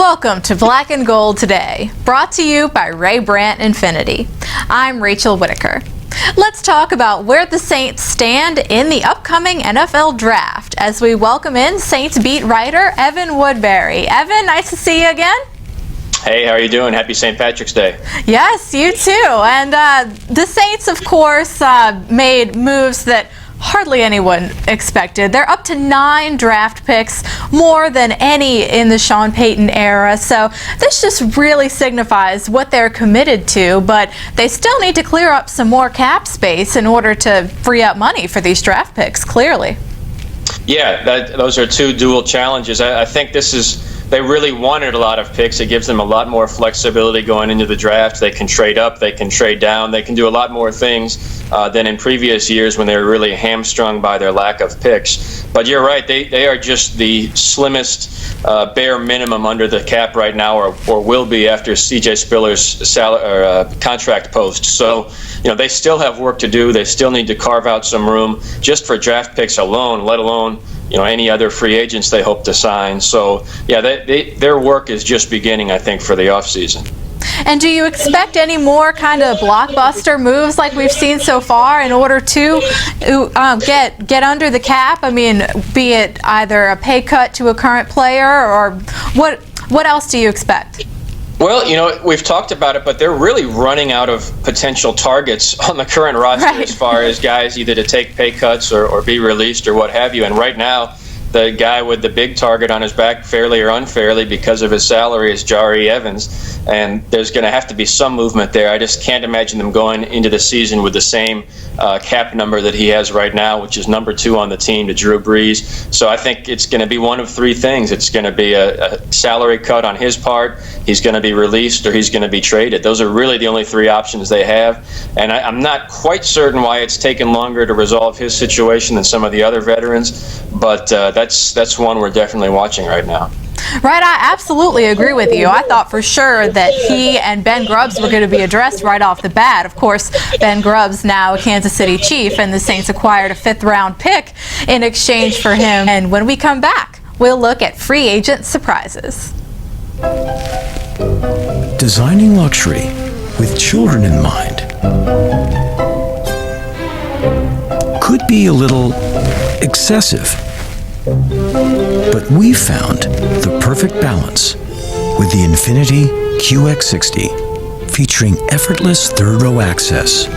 Welcome to Black and Gold Today, brought to you by Ray Brandt Infinity. I'm Rachel Whittaker. Let's talk about where the Saints stand in the upcoming NFL Draft as we welcome in Saints beat writer Evan Woodbery. Evan, nice to see you again. Hey, how are you doing? Happy St. Patrick's Day. Yes, you too. And the Saints, of course, made moves that hardly anyone expected. They're up to 9 draft picks, more than any in the Sean Payton era. So this just really signifies what they're committed to, but they still need to clear up some more cap space in order to free up money for these draft picks, clearly. Yeah, those are two dual challenges. I think they really wanted a lot of picks. It gives them a lot more flexibility going into the draft. They can trade up, they can trade down, they can do a lot more things than in previous years when they were really hamstrung by their lack of picks. But you're right, they are just the slimmest bare minimum under the cap right now, or will be after C.J. Spiller's contract post. So, they still have work to do. They still need to carve out some room just for draft picks alone, let alone any other free agents they hope to sign. So, yeah, their work is just beginning, I think, for the offseason. And do you expect any more kind of blockbuster moves like we've seen so far in order to get under the cap? I mean, be it either a pay cut to a current player, or what else do you expect? Well, we've talked about it, but they're really running out of potential targets on the current roster as far as guys either to take pay cuts or be released or what have you. And right now, the guy with the big target on his back, fairly or unfairly, because of his salary, is Jari Evans. And there's going to have to be some movement there. I just can't imagine them going into the season with the same cap number that he has right now, which is number 2 on the team to Drew Brees. So I think it's going to be one of 3 things. It's going to be a salary cut on his part, he's going to be released, or he's going to be traded. Those are really the only 3 options they have. And I'm not quite certain why it's taken longer to resolve his situation than some of the other veterans, but that's one we're definitely watching right now. Right, I absolutely agree with you. I thought for sure that he and Ben Grubbs were going to be addressed right off the bat. Of course, Ben Grubbs now a Kansas City Chief, and the Saints acquired a 5th-round pick in exchange for him. And when we come back, we'll look at free agent surprises. Designing luxury with children in mind could be a little excessive. But we found the perfect balance with the Infinity QX60, featuring effortless third-row access.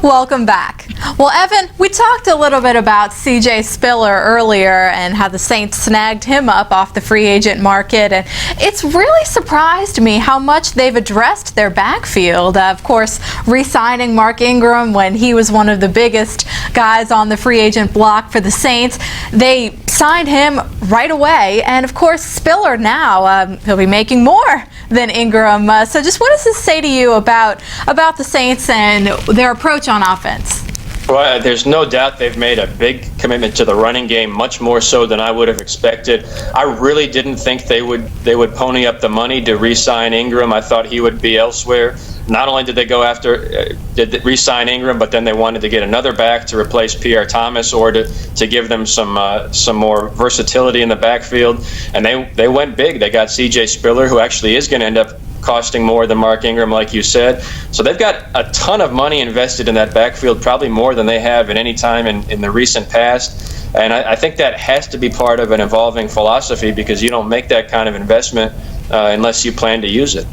Welcome back. Well, Evan, we talked a little bit about C.J. Spiller earlier and how the Saints snagged him up off the free agent market, and it's really surprised me how much they've addressed their backfield. Of course, re-signing Mark Ingram when he was one of the biggest guys on the free agent block for the Saints. They signed him right away, and of course, Spiller now, he'll be making more than Ingram. So just what does this say to you about the Saints and their approach on offense? Well, there's no doubt they've made a big commitment to the running game, much more so than I would have expected. I really didn't think they would pony up the money to re-sign Ingram. I thought he would be elsewhere. Not only did they go after did re-sign Ingram, but then they wanted to get another back to replace Pierre Thomas, or to give them some more versatility in the backfield. And they went big. They got C.J. Spiller, who actually is going to end up costing more than Mark Ingram, like you said. So they've got a ton of money invested in that backfield, probably more than they have at any time in the recent past. And I think that has to be part of an evolving philosophy, because you don't make that kind of investment unless you plan to use it.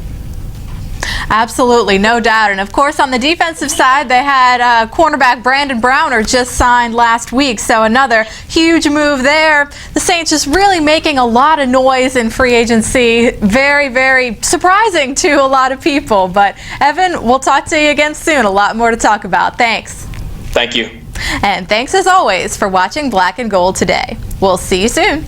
Absolutely, no doubt. And of course, on the defensive side, they had cornerback Brandon Browner just signed last week, so another huge move there. The Saints just really making a lot of noise in free agency. Very, very surprising to a lot of people. But Evan, we'll talk to you again soon. A lot more to talk about. Thanks. Thank you. And thanks as always for watching Black and Gold Today. We'll see you soon.